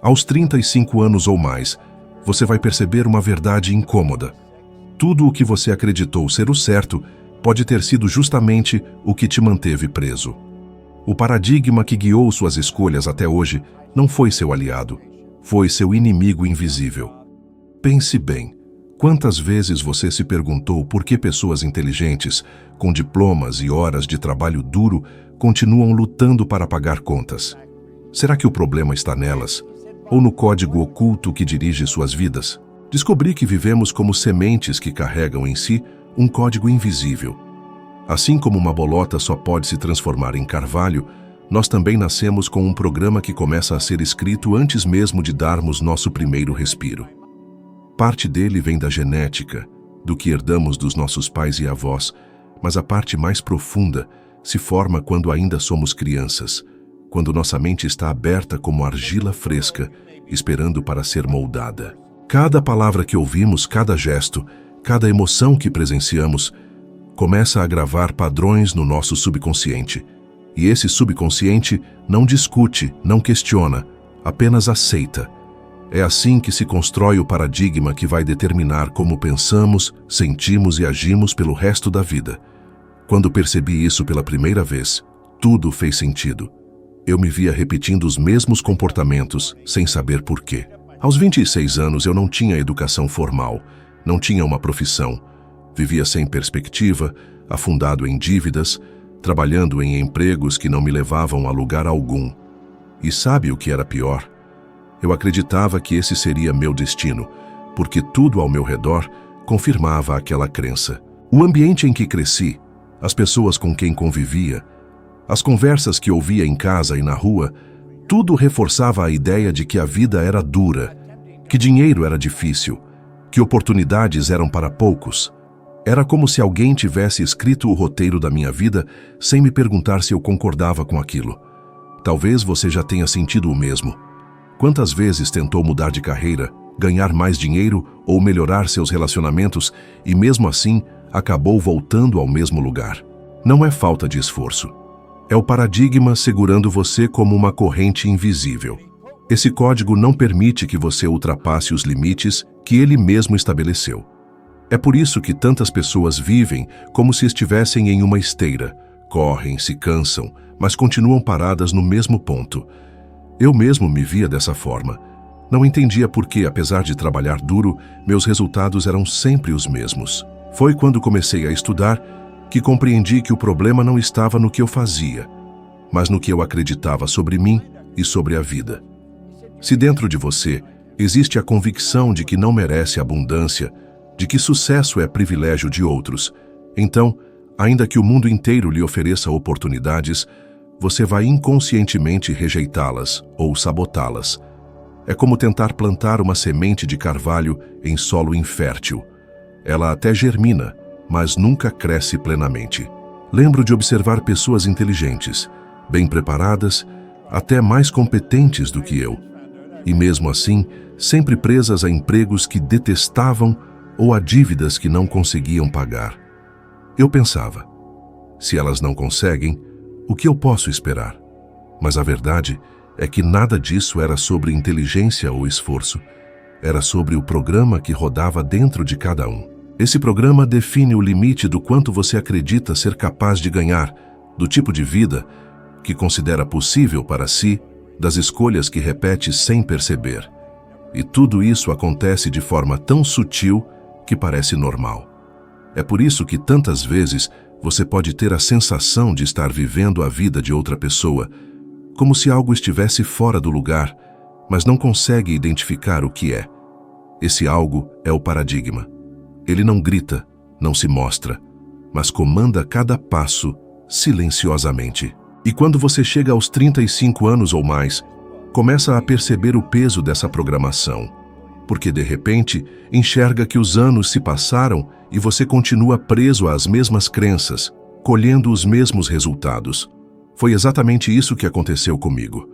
Aos 35 anos ou mais, você vai perceber uma verdade incômoda. Tudo o que você acreditou ser o certo pode ter sido justamente o que te manteve preso. O paradigma que guiou suas escolhas até hoje não foi seu aliado, foi seu inimigo invisível. Pense bem, quantas vezes você se perguntou por que pessoas inteligentes, com diplomas e horas de trabalho duro, continuam lutando para pagar contas? Será que o problema está nelas? Ou no código oculto que dirige suas vidas? Descobri que vivemos como sementes que carregam em si um código invisível. Assim como uma bolota só pode se transformar em carvalho, nós também nascemos com um programa que começa a ser escrito antes mesmo de darmos nosso primeiro respiro. Parte dele vem da genética, do que herdamos dos nossos pais e avós, mas a parte mais profunda se forma quando ainda somos crianças, quando nossa mente está aberta como argila fresca, esperando para ser moldada. Cada palavra que ouvimos, cada gesto, cada emoção que presenciamos, começa a gravar padrões no nosso subconsciente. E esse subconsciente não discute, não questiona, apenas aceita. É assim que se constrói o paradigma que vai determinar como pensamos, sentimos e agimos pelo resto da vida. Quando percebi isso pela primeira vez, tudo fez sentido. Eu me via repetindo os mesmos comportamentos, sem saber por quê. Aos 26 anos eu não tinha educação formal, não tinha uma profissão. Vivia sem perspectiva, afundado em dívidas, trabalhando em empregos que não me levavam a lugar algum. E sabe o que era pior? Eu acreditava que esse seria meu destino, porque tudo ao meu redor confirmava aquela crença. O ambiente em que cresci, as pessoas com quem convivia, as conversas que ouvia em casa e na rua, tudo reforçava a ideia de que a vida era dura, que dinheiro era difícil, que oportunidades eram para poucos. Era como se alguém tivesse escrito o roteiro da minha vida sem me perguntar se eu concordava com aquilo. Talvez você já tenha sentido o mesmo. Quantas vezes tentou mudar de carreira, ganhar mais dinheiro ou melhorar seus relacionamentos e mesmo assim acabou voltando ao mesmo lugar? Não é falta de esforço. É o paradigma segurando você como uma corrente invisível. Esse código não permite que você ultrapasse os limites que ele mesmo estabeleceu. É por isso que tantas pessoas vivem como se estivessem em uma esteira, correm, se cansam, mas continuam paradas no mesmo ponto. Eu mesmo me via dessa forma. Não entendia por que, apesar de trabalhar duro, meus resultados eram sempre os mesmos. Foi quando comecei a estudar que compreendi que o problema não estava no que eu fazia, mas no que eu acreditava sobre mim e sobre a vida. Se dentro de você existe a convicção de que não merece abundância, de que sucesso é privilégio de outros, então, ainda que o mundo inteiro lhe ofereça oportunidades, você vai inconscientemente rejeitá-las ou sabotá-las. É como tentar plantar uma semente de carvalho em solo infértil. Ela até germina, mas nunca cresce plenamente. Lembro de observar pessoas inteligentes, bem preparadas, até mais competentes do que eu. E mesmo assim, sempre presas a empregos que detestavam ou a dívidas que não conseguiam pagar. Eu pensava, se elas não conseguem, o que eu posso esperar? Mas a verdade é que nada disso era sobre inteligência ou esforço. Era sobre o programa que rodava dentro de cada um. Esse programa define o limite do quanto você acredita ser capaz de ganhar, do tipo de vida que considera possível para si, das escolhas que repete sem perceber. E tudo isso acontece de forma tão sutil que parece normal. É por isso que tantas vezes você pode ter a sensação de estar vivendo a vida de outra pessoa, como se algo estivesse fora do lugar, mas não consegue identificar o que é. Esse algo é o paradigma. Ele não grita, não se mostra, mas comanda cada passo silenciosamente. E quando você chega aos 35 anos ou mais, começa a perceber o peso dessa programação, porque de repente enxerga que os anos se passaram e você continua preso às mesmas crenças, colhendo os mesmos resultados. Foi exatamente isso que aconteceu comigo.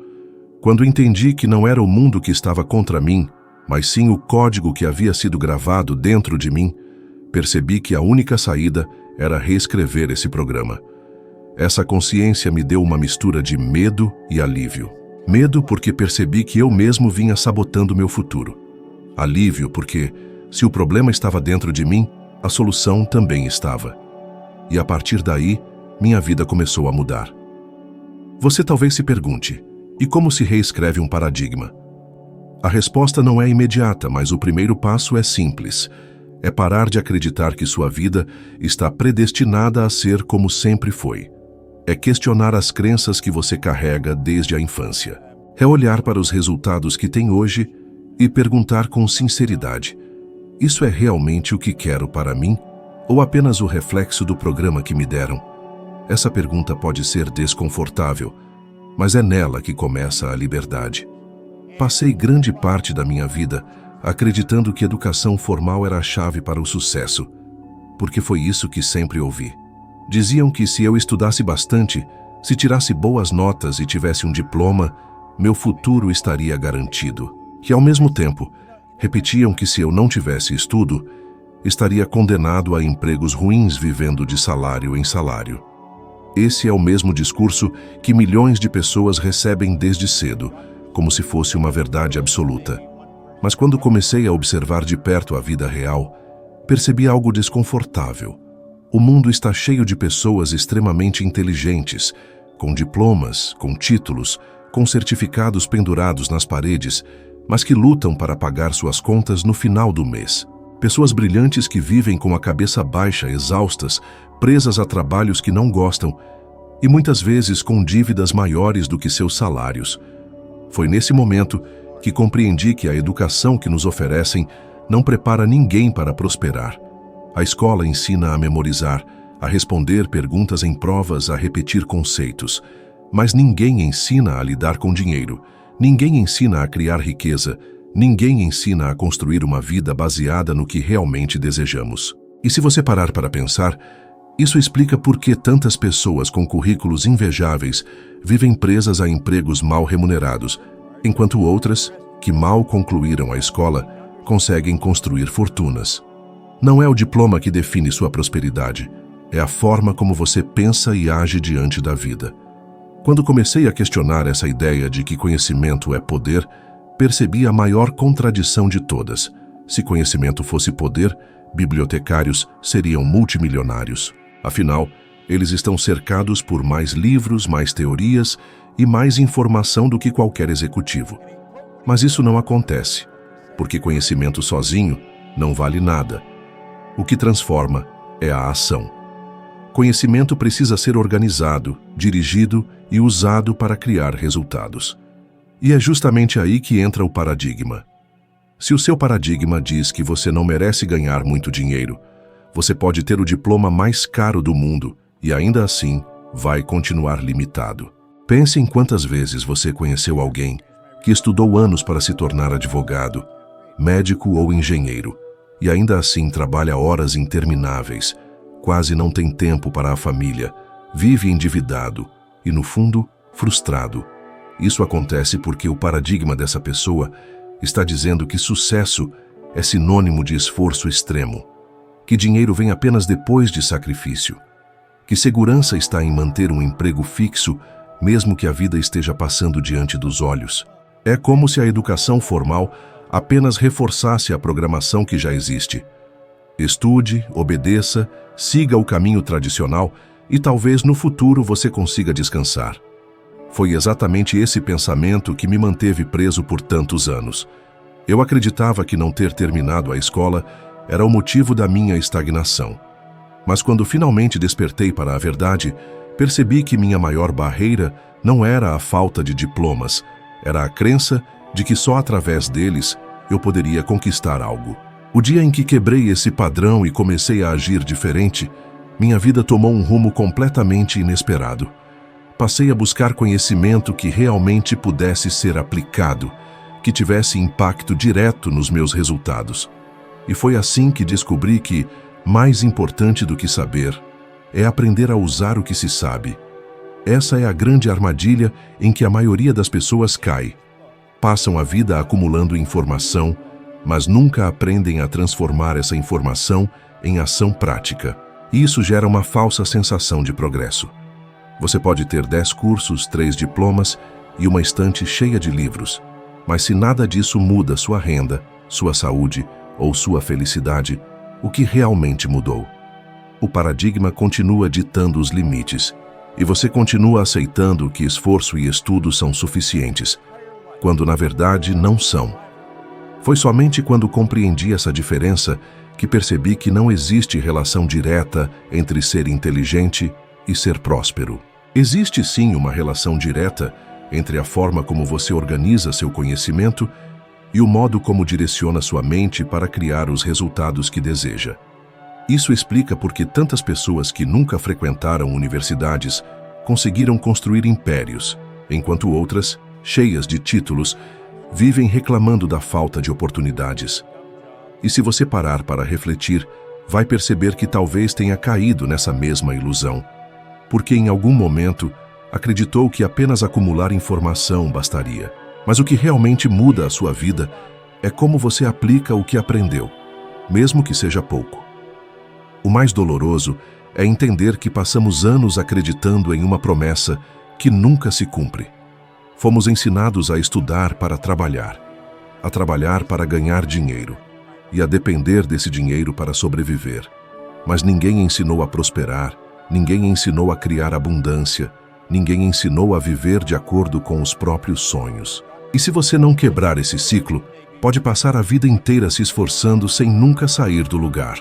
Quando entendi que não era o mundo que estava contra mim, mas sim o código que havia sido gravado dentro de mim, percebi que a única saída era reescrever esse programa. Essa consciência me deu uma mistura de medo e alívio. Medo porque percebi que eu mesmo vinha sabotando meu futuro. Alívio porque, se o problema estava dentro de mim, a solução também estava. E a partir daí, minha vida começou a mudar. Você talvez se pergunte, e como se reescreve um paradigma? A resposta não é imediata, mas o primeiro passo é simples. É parar de acreditar que sua vida está predestinada a ser como sempre foi. É questionar as crenças que você carrega desde a infância. É olhar para os resultados que tem hoje e perguntar com sinceridade: isso é realmente o que quero para mim? Ou apenas o reflexo do programa que me deram? Essa pergunta pode ser desconfortável, mas é nela que começa a liberdade. Passei grande parte da minha vida acreditando que educação formal era a chave para o sucesso, porque foi isso que sempre ouvi. Diziam que se eu estudasse bastante, se tirasse boas notas e tivesse um diploma, meu futuro estaria garantido. Que ao mesmo tempo, repetiam que se eu não tivesse estudo, estaria condenado a empregos ruins vivendo de salário em salário. Esse é o mesmo discurso que milhões de pessoas recebem desde cedo, como se fosse uma verdade absoluta. Mas quando comecei a observar de perto a vida real, percebi algo desconfortável. O mundo está cheio de pessoas extremamente inteligentes, com diplomas, com títulos, com certificados pendurados nas paredes, mas que lutam para pagar suas contas no final do mês. Pessoas brilhantes que vivem com a cabeça baixa, exaustas, presas a trabalhos que não gostam e muitas vezes com dívidas maiores do que seus salários. Foi nesse momento que compreendi que a educação que nos oferecem não prepara ninguém para prosperar. A escola ensina a memorizar, a responder perguntas em provas, a repetir conceitos. Mas ninguém ensina a lidar com dinheiro, ninguém ensina a criar riqueza, ninguém ensina a construir uma vida baseada no que realmente desejamos. E se você parar para pensar, isso explica por que tantas pessoas com currículos invejáveis vivem presas a empregos mal remunerados, enquanto outras, que mal concluíram a escola, conseguem construir fortunas. Não é o diploma que define sua prosperidade, é a forma como você pensa e age diante da vida. Quando comecei a questionar essa ideia de que conhecimento é poder, percebi a maior contradição de todas. Se conhecimento fosse poder, bibliotecários seriam multimilionários. Afinal, eles estão cercados por mais livros, mais teorias e mais informação do que qualquer executivo. Mas isso não acontece, porque conhecimento sozinho não vale nada. O que transforma é a ação. Conhecimento precisa ser organizado, dirigido e usado para criar resultados. E é justamente aí que entra o paradigma. Se o seu paradigma diz que você não merece ganhar muito dinheiro, você pode ter o diploma mais caro do mundo e ainda assim vai continuar limitado. Pense em quantas vezes você conheceu alguém que estudou anos para se tornar advogado, médico ou engenheiro, e ainda assim trabalha horas intermináveis, quase não tem tempo para a família, vive endividado e, no fundo, frustrado. Isso acontece porque o paradigma dessa pessoa está dizendo que sucesso é sinônimo de esforço extremo, que dinheiro vem apenas depois de sacrifício, que segurança está em manter um emprego fixo, mesmo que a vida esteja passando diante dos olhos. É como se a educação formal apenas reforçasse a programação que já existe. Estude, obedeça, siga o caminho tradicional e talvez no futuro você consiga descansar. Foi exatamente esse pensamento que me manteve preso por tantos anos. Eu acreditava que não ter terminado a escola era o motivo da minha estagnação. Mas quando finalmente despertei para a verdade, percebi que minha maior barreira não era a falta de diplomas, era a crença de que só através deles eu poderia conquistar algo. O dia em que quebrei esse padrão e comecei a agir diferente, minha vida tomou um rumo completamente inesperado. Passei a buscar conhecimento que realmente pudesse ser aplicado, que tivesse impacto direto nos meus resultados. E foi assim que descobri que, mais importante do que saber, é aprender a usar o que se sabe. Essa é a grande armadilha em que a maioria das pessoas cai. Passam a vida acumulando informação, mas nunca aprendem a transformar essa informação em ação prática. E isso gera uma falsa sensação de progresso. Você pode ter 10 cursos, 3 diplomas e uma estante cheia de livros. Mas se nada disso muda sua renda, sua saúde ou sua felicidade, o que realmente mudou? O paradigma continua ditando os limites, e você continua aceitando que esforço e estudo são suficientes, quando na verdade não são. Foi somente quando compreendi essa diferença que percebi que não existe relação direta entre ser inteligente e ser próspero. Existe sim uma relação direta entre a forma como você organiza seu conhecimento e o modo como direciona sua mente para criar os resultados que deseja. Isso explica por que tantas pessoas que nunca frequentaram universidades conseguiram construir impérios, enquanto outras, cheias de títulos, vivem reclamando da falta de oportunidades. E se você parar para refletir, vai perceber que talvez tenha caído nessa mesma ilusão, porque em algum momento acreditou que apenas acumular informação bastaria. Mas o que realmente muda a sua vida é como você aplica o que aprendeu, mesmo que seja pouco. O mais doloroso é entender que passamos anos acreditando em uma promessa que nunca se cumpre. Fomos ensinados a estudar para trabalhar, a trabalhar para ganhar dinheiro e a depender desse dinheiro para sobreviver. Mas ninguém ensinou a prosperar, ninguém ensinou a criar abundância, ninguém ensinou a viver de acordo com os próprios sonhos. E se você não quebrar esse ciclo, pode passar a vida inteira se esforçando sem nunca sair do lugar.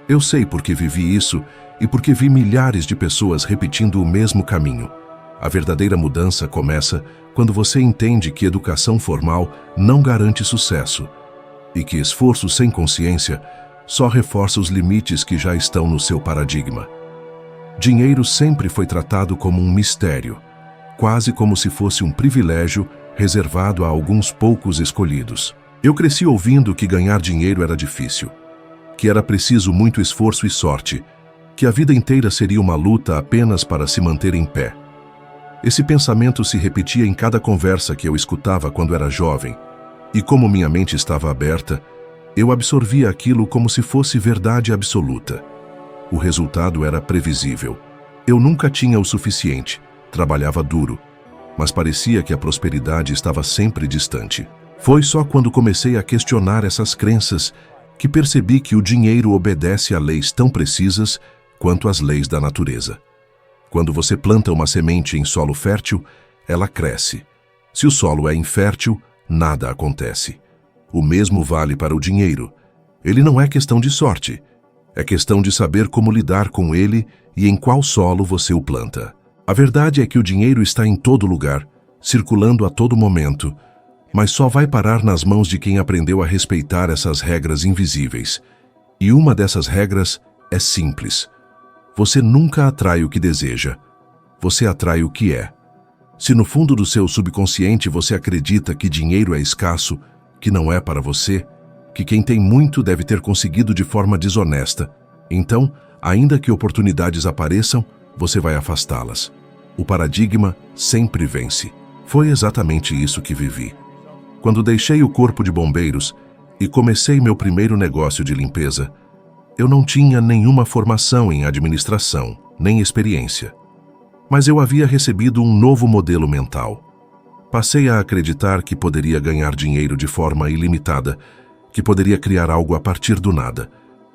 Eu sei porque vivi isso e porque vi milhares de pessoas repetindo o mesmo caminho. A verdadeira mudança começa quando você entende que educação formal não garante sucesso e que esforço sem consciência só reforça os limites que já estão no seu paradigma. Dinheiro sempre foi tratado como um mistério, quase como se fosse um privilégio reservado a alguns poucos escolhidos. Eu cresci ouvindo que ganhar dinheiro era difícil, que era preciso muito esforço e sorte, que a vida inteira seria uma luta apenas para se manter em pé. Esse pensamento se repetia em cada conversa que eu escutava quando era jovem, e como minha mente estava aberta, eu absorvia aquilo como se fosse verdade absoluta. O resultado era previsível. Eu nunca tinha o suficiente, trabalhava duro, mas parecia que a prosperidade estava sempre distante. Foi só quando comecei a questionar essas crenças que percebi que o dinheiro obedece a leis tão precisas quanto as leis da natureza. Quando você planta uma semente em solo fértil, ela cresce. Se o solo é infértil, nada acontece. O mesmo vale para o dinheiro. Ele não é questão de sorte. É questão de saber como lidar com ele e em qual solo você o planta. A verdade é que o dinheiro está em todo lugar, circulando a todo momento, mas só vai parar nas mãos de quem aprendeu a respeitar essas regras invisíveis. E uma dessas regras é simples. Você nunca atrai o que deseja. Você atrai o que é. Se no fundo do seu subconsciente você acredita que dinheiro é escasso, que não é para você, que quem tem muito deve ter conseguido de forma desonesta, então, ainda que oportunidades apareçam, você vai afastá-las. O paradigma sempre vence. Foi exatamente isso que vivi. Quando deixei o corpo de bombeiros e comecei meu primeiro negócio de limpeza, eu não tinha nenhuma formação em administração, nem experiência. Mas eu havia recebido um novo modelo mental. Passei a acreditar que poderia ganhar dinheiro de forma ilimitada, que poderia criar algo a partir do nada.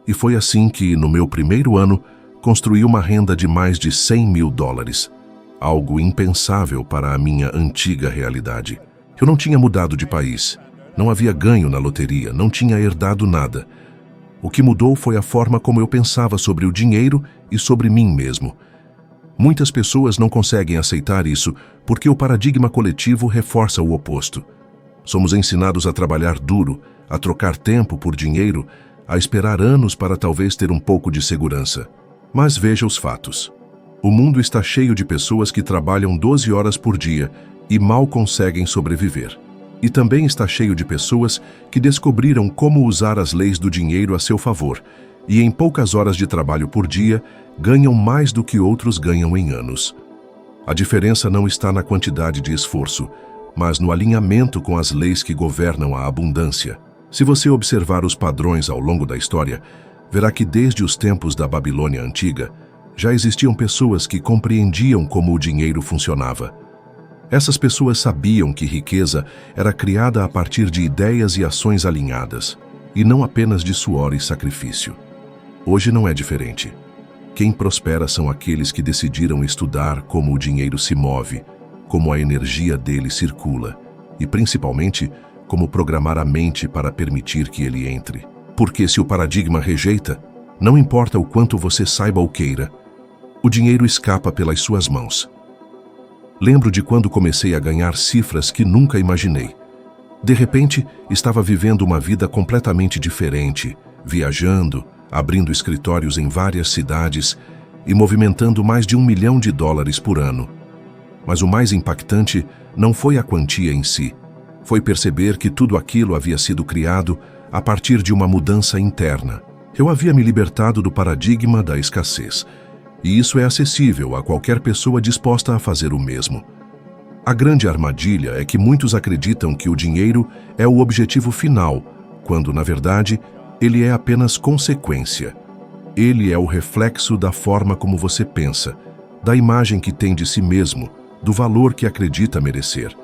E foi assim que, no meu primeiro ano, construí uma renda de mais de $100.000, algo impensável para a minha antiga realidade. Eu não tinha mudado de país, não havia ganho na loteria, não tinha herdado nada. O que mudou foi a forma como eu pensava sobre o dinheiro e sobre mim mesmo. Muitas pessoas não conseguem aceitar isso porque o paradigma coletivo reforça o oposto. Somos ensinados a trabalhar duro, a trocar tempo por dinheiro, a esperar anos para talvez ter um pouco de segurança. Mas veja os fatos. O mundo está cheio de pessoas que trabalham 12 horas por dia e mal conseguem sobreviver. E também está cheio de pessoas que descobriram como usar as leis do dinheiro a seu favor e em poucas horas de trabalho por dia ganham mais do que outros ganham em anos. A diferença não está na quantidade de esforço, mas no alinhamento com as leis que governam a abundância. Se você observar os padrões ao longo da história, verá que desde os tempos da Babilônia antiga, já existiam pessoas que compreendiam como o dinheiro funcionava. Essas pessoas sabiam que riqueza era criada a partir de ideias e ações alinhadas, e não apenas de suor e sacrifício. Hoje não é diferente. Quem prospera são aqueles que decidiram estudar como o dinheiro se move, como a energia dele circula, e principalmente, como programar a mente para permitir que ele entre. Porque se o paradigma rejeita, não importa o quanto você saiba ou queira, o dinheiro escapa pelas suas mãos. Lembro de quando comecei a ganhar cifras que nunca imaginei. De repente, estava vivendo uma vida completamente diferente, viajando, abrindo escritórios em várias cidades e movimentando mais de $1 milhão por ano. Mas o mais impactante não foi a quantia em si, foi perceber que tudo aquilo havia sido criado a partir de uma mudança interna. Eu havia me libertado do paradigma da escassez, e isso é acessível a qualquer pessoa disposta a fazer o mesmo. A grande armadilha é que muitos acreditam que o dinheiro é o objetivo final, quando, na verdade, ele é apenas consequência. Ele é o reflexo da forma como você pensa, da imagem que tem de si mesmo, do valor que acredita merecer.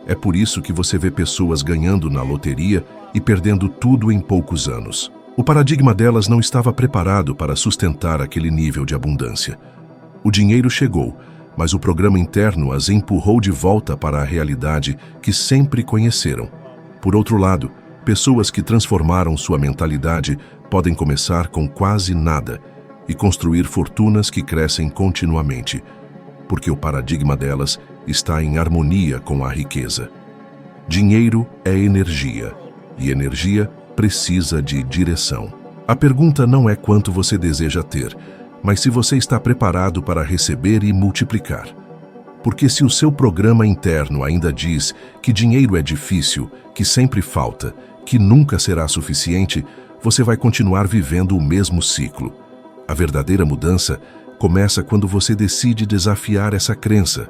É por isso que você vê pessoas ganhando na loteria e perdendo tudo em poucos anos. O paradigma delas não estava preparado para sustentar aquele nível de abundância. O dinheiro chegou, mas o programa interno as empurrou de volta para a realidade que sempre conheceram. Por outro lado, pessoas que transformaram sua mentalidade podem começar com quase nada e construir fortunas que crescem continuamente, porque o paradigma delas está em harmonia com a riqueza. Dinheiro é energia, e energia precisa de direção. A pergunta não é quanto você deseja ter, mas se você está preparado para receber e multiplicar. Porque se o seu programa interno ainda diz que dinheiro é difícil, que sempre falta, que nunca será suficiente, você vai continuar vivendo o mesmo ciclo. A verdadeira mudança começa quando você decide desafiar essa crença,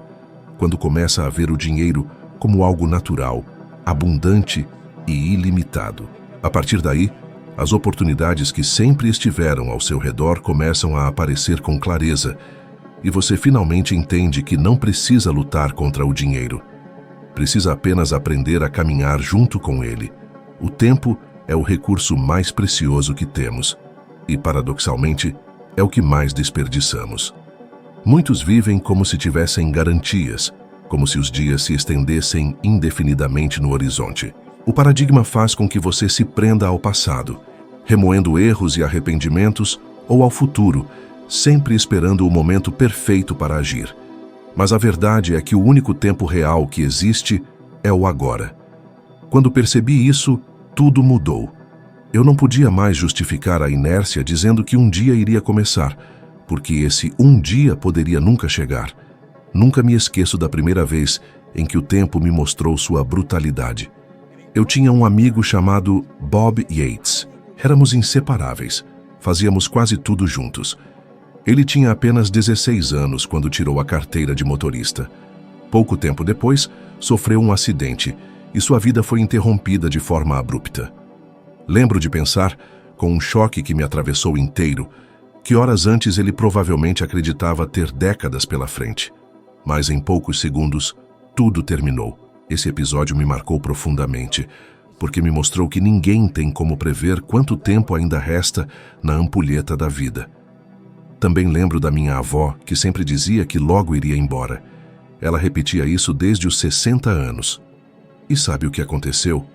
quando começa a ver o dinheiro como algo natural, abundante e ilimitado. A partir daí, as oportunidades que sempre estiveram ao seu redor começam a aparecer com clareza e você finalmente entende que não precisa lutar contra o dinheiro. Precisa apenas aprender a caminhar junto com ele. O tempo é o recurso mais precioso que temos e, paradoxalmente, é o que mais desperdiçamos. Muitos vivem como se tivessem garantias, como se os dias se estendessem indefinidamente no horizonte. O paradigma faz com que você se prenda ao passado, remoendo erros e arrependimentos, ou ao futuro, sempre esperando o momento perfeito para agir. Mas a verdade é que o único tempo real que existe é o agora. Quando percebi isso, tudo mudou. Eu não podia mais justificar a inércia dizendo que um dia iria começar, porque esse um dia poderia nunca chegar. Nunca me esqueço da primeira vez em que o tempo me mostrou sua brutalidade. Eu tinha um amigo chamado Bob Yates. Éramos inseparáveis. Fazíamos quase tudo juntos. Ele tinha apenas 16 anos quando tirou a carteira de motorista. Pouco tempo depois, sofreu um acidente e sua vida foi interrompida de forma abrupta. Lembro de pensar, com um choque que me atravessou inteiro, que horas antes ele provavelmente acreditava ter décadas pela frente. Mas em poucos segundos, tudo terminou. Esse episódio me marcou profundamente, porque me mostrou que ninguém tem como prever quanto tempo ainda resta na ampulheta da vida. Também lembro da minha avó, que sempre dizia que logo iria embora. Ela repetia isso desde os 60 anos. E sabe o que aconteceu?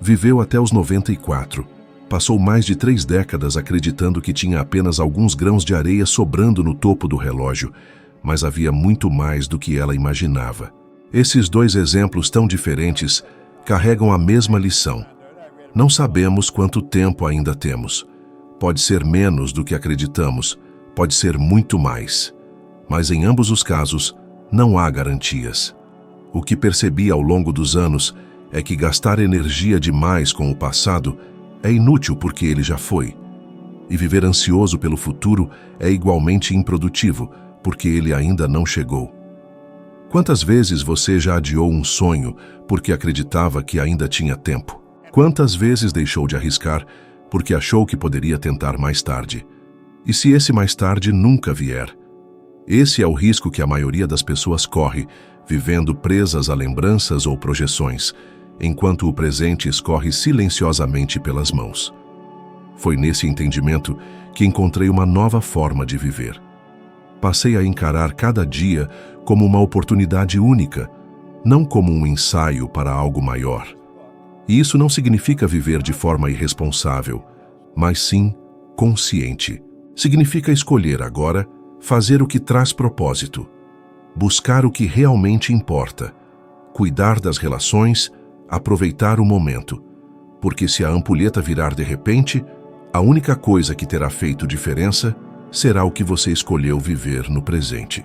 Viveu até os 94. Passou mais de 3 décadas acreditando que tinha apenas alguns grãos de areia sobrando no topo do relógio, mas havia muito mais do que ela imaginava. Esses dois exemplos tão diferentes carregam a mesma lição. Não sabemos quanto tempo ainda temos. Pode ser menos do que acreditamos, pode ser muito mais. Mas em ambos os casos, não há garantias. O que percebi ao longo dos anos é que gastar energia demais com o passado é inútil porque ele já foi. E viver ansioso pelo futuro é igualmente improdutivo porque ele ainda não chegou. Quantas vezes você já adiou um sonho porque acreditava que ainda tinha tempo? Quantas vezes deixou de arriscar porque achou que poderia tentar mais tarde? E se esse mais tarde nunca vier? Esse é o risco que a maioria das pessoas corre, vivendo presas a lembranças ou projeções, enquanto o presente escorre silenciosamente pelas mãos. Foi nesse entendimento que encontrei uma nova forma de viver. Passei a encarar cada dia como uma oportunidade única, não como um ensaio para algo maior. E isso não significa viver de forma irresponsável, mas sim consciente. Significa escolher agora fazer o que traz propósito, buscar o que realmente importa, cuidar das relações, aproveitar o momento, porque se a ampulheta virar de repente, a única coisa que terá feito diferença será o que você escolheu viver no presente.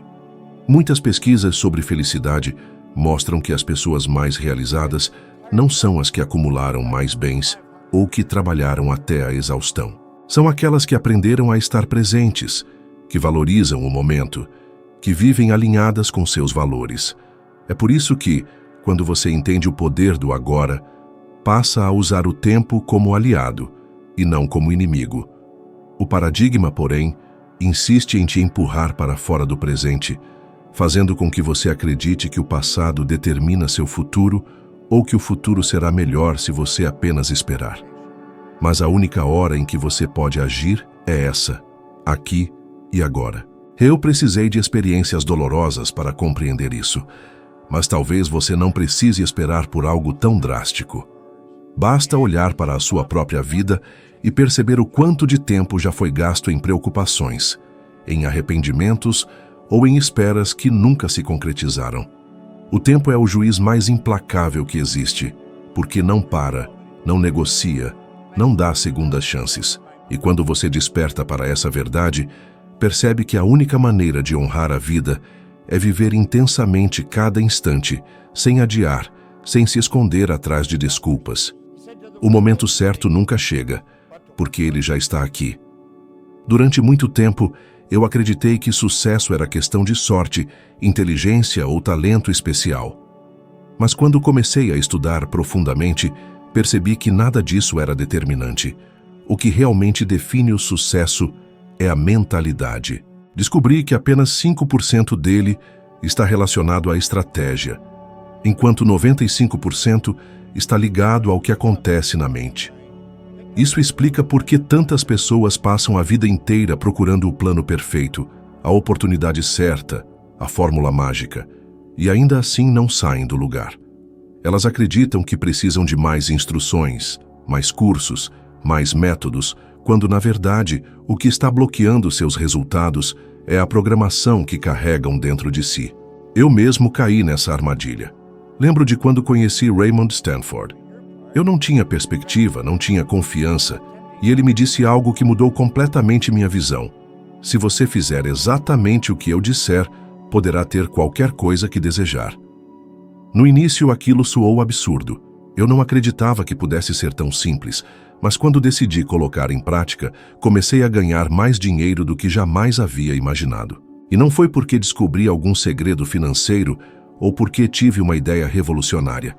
Muitas pesquisas sobre felicidade mostram que as pessoas mais realizadas não são as que acumularam mais bens ou que trabalharam até a exaustão. São aquelas que aprenderam a estar presentes, que valorizam o momento, que vivem alinhadas com seus valores. É por isso que, quando você entende o poder do agora, passa a usar o tempo como aliado e não como inimigo. O paradigma, porém, insiste em te empurrar para fora do presente, fazendo com que você acredite que o passado determina seu futuro ou que o futuro será melhor se você apenas esperar. Mas a única hora em que você pode agir é essa, aqui e agora. Eu precisei de experiências dolorosas para compreender isso, mas talvez você não precise esperar por algo tão drástico. Basta olhar para a sua própria vida e perceber o quanto de tempo já foi gasto em preocupações, em arrependimentos ou em esperas que nunca se concretizaram. O tempo é o juiz mais implacável que existe, porque não para, não negocia, não dá segundas chances. E quando você desperta para essa verdade, percebe que a única maneira de honrar a vida é viver intensamente cada instante, sem adiar, sem se esconder atrás de desculpas. O momento certo nunca chega, porque ele já está aqui. Durante muito tempo, eu acreditei que sucesso era questão de sorte, inteligência ou talento especial. Mas quando comecei a estudar profundamente, percebi que nada disso era determinante. O que realmente define o sucesso é a mentalidade. Descobri que apenas 5% dele está relacionado à estratégia, enquanto 95% está ligado ao que acontece na mente. Isso explica por que tantas pessoas passam a vida inteira procurando o plano perfeito, a oportunidade certa, a fórmula mágica, e ainda assim não saem do lugar. Elas acreditam que precisam de mais instruções, mais cursos, mais métodos, quando na verdade o que está bloqueando seus resultados é a programação que carregam dentro de si. Eu mesmo caí nessa armadilha. Lembro de quando conheci Raymond Stanford. Eu não tinha perspectiva, não tinha confiança, e ele me disse algo que mudou completamente minha visão. Se você fizer exatamente o que eu disser, poderá ter qualquer coisa que desejar. No início aquilo soou absurdo. Eu não acreditava que pudesse ser tão simples, mas quando decidi colocar em prática, comecei a ganhar mais dinheiro do que jamais havia imaginado. E não foi porque descobri algum segredo financeiro ou porque tive uma ideia revolucionária.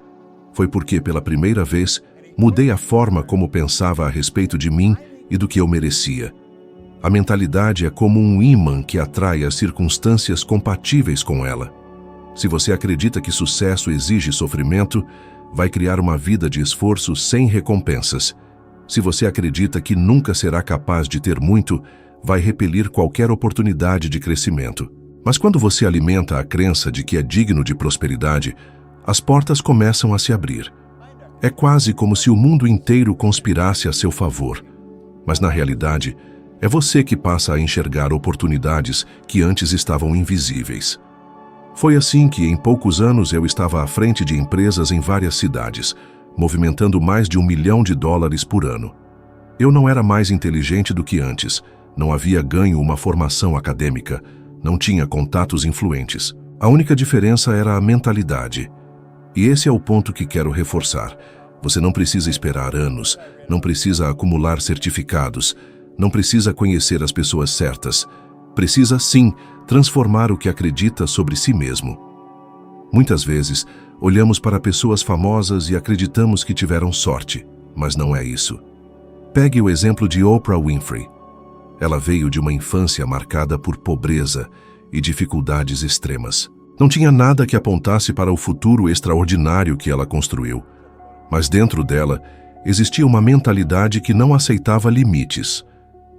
Foi porque, pela primeira vez, mudei a forma como pensava a respeito de mim e do que eu merecia. A mentalidade é como um ímã que atrai as circunstâncias compatíveis com ela. Se você acredita que sucesso exige sofrimento, vai criar uma vida de esforço sem recompensas. Se você acredita que nunca será capaz de ter muito, vai repelir qualquer oportunidade de crescimento. Mas quando você alimenta a crença de que é digno de prosperidade, as portas começam a se abrir. É quase como se o mundo inteiro conspirasse a seu favor. Mas na realidade, é você que passa a enxergar oportunidades que antes estavam invisíveis. Foi assim que, em poucos anos, eu estava à frente de empresas em várias cidades, movimentando mais de $1 milhão por ano. Eu não era mais inteligente do que antes, não havia ganho uma formação acadêmica, não tinha contatos influentes. A única diferença era a mentalidade. E esse é o ponto que quero reforçar. Você não precisa esperar anos, não precisa acumular certificados, não precisa conhecer as pessoas certas. Precisa, sim, transformar o que acredita sobre si mesmo. Muitas vezes, olhamos para pessoas famosas e acreditamos que tiveram sorte, mas não é isso. Pegue o exemplo de Oprah Winfrey. Ela veio de uma infância marcada por pobreza e dificuldades extremas. Não tinha nada que apontasse para o futuro extraordinário que ela construiu. Mas dentro dela existia uma mentalidade que não aceitava limites.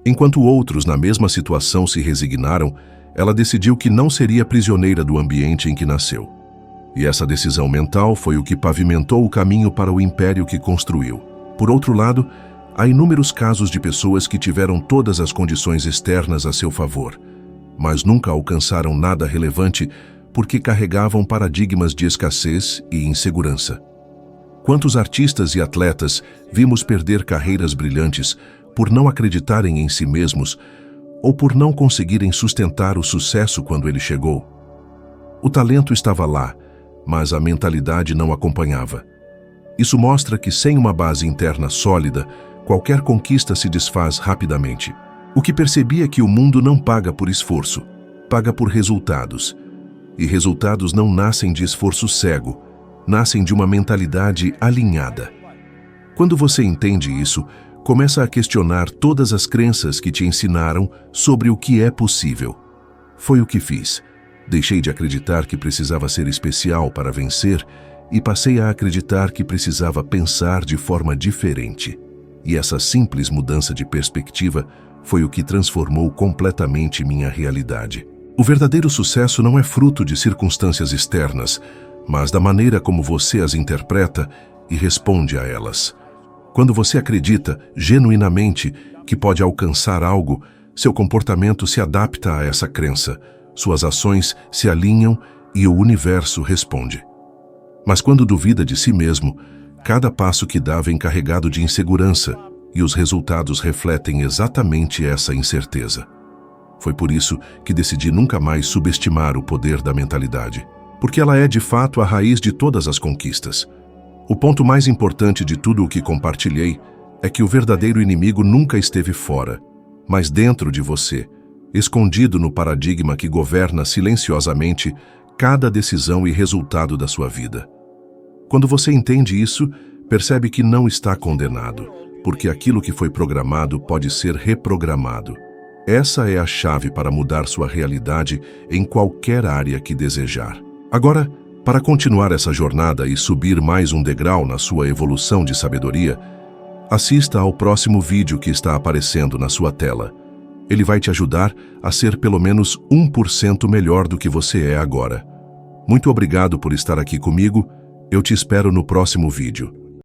Enquanto outros na mesma situação se resignaram, ela decidiu que não seria prisioneira do ambiente em que nasceu. E essa decisão mental foi o que pavimentou o caminho para o império que construiu. Por outro lado, há inúmeros casos de pessoas que tiveram todas as condições externas a seu favor, mas nunca alcançaram nada relevante porque carregavam paradigmas de escassez e insegurança. Quantos artistas e atletas vimos perder carreiras brilhantes por não acreditarem em si mesmos ou por não conseguirem sustentar o sucesso quando ele chegou? O talento estava lá, mas a mentalidade não acompanhava. Isso mostra que sem uma base interna sólida, qualquer conquista se desfaz rapidamente. O que percebi é que o mundo não paga por esforço, paga por resultados. E resultados não nascem de esforço cego, nascem de uma mentalidade alinhada. Quando você entende isso, começa a questionar todas as crenças que te ensinaram sobre o que é possível. Foi o que fiz. Deixei de acreditar que precisava ser especial para vencer e passei a acreditar que precisava pensar de forma diferente. E essa simples mudança de perspectiva foi o que transformou completamente minha realidade. O verdadeiro sucesso não é fruto de circunstâncias externas, mas da maneira como você as interpreta e responde a elas. Quando você acredita genuinamente que pode alcançar algo, seu comportamento se adapta a essa crença, suas ações se alinham e o universo responde. Mas quando duvida de si mesmo, cada passo que dá vem carregado de insegurança e os resultados refletem exatamente essa incerteza. Foi por isso que decidi nunca mais subestimar o poder da mentalidade, porque ela é de fato a raiz de todas as conquistas. O ponto mais importante de tudo o que compartilhei é que o verdadeiro inimigo nunca esteve fora, mas dentro de você, escondido no paradigma que governa silenciosamente cada decisão e resultado da sua vida. Quando você entende isso, percebe que não está condenado, porque aquilo que foi programado pode ser reprogramado. Essa é a chave para mudar sua realidade em qualquer área que desejar. Agora, para continuar essa jornada e subir mais um degrau na sua evolução de sabedoria, assista ao próximo vídeo que está aparecendo na sua tela. Ele vai te ajudar a ser pelo menos 1% melhor do que você é agora. Muito obrigado por estar aqui comigo. Eu te espero no próximo vídeo.